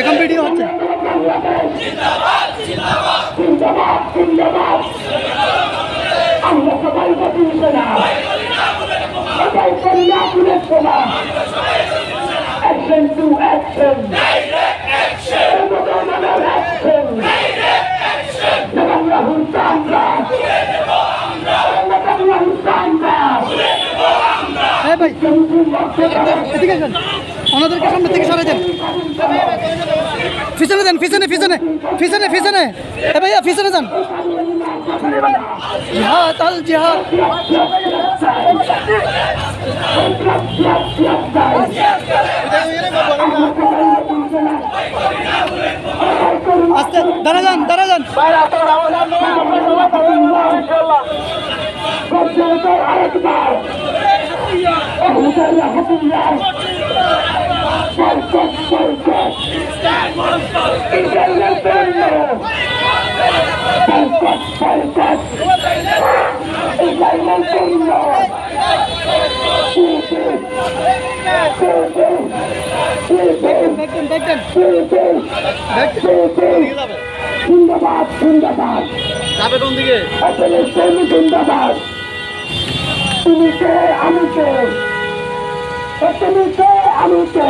এখন ভিডিও হচ্ছে। আমরা সবাই বলছি না সবাই করি না পুলিশ না অ্যাকশন টু অ্যাকশন ওনাদেরকে সামনে থেকে সরে দেন, পিছনে দেন, পিছনে পিছনে পিছনে পিছনে ভাইয়া পিছনে যান। জিহাদ আল জিহাদ। আস্তে দাঁড়া যান, দাঁড়া যান। জিন্দাবাদ জিন্দাবাদ যাবে কোন দিকে? জিন্দাবাদ। তুমি কে আমি কে, তুমি কে আমি কে,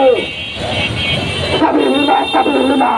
সাবিল্লা সাবিল্লা।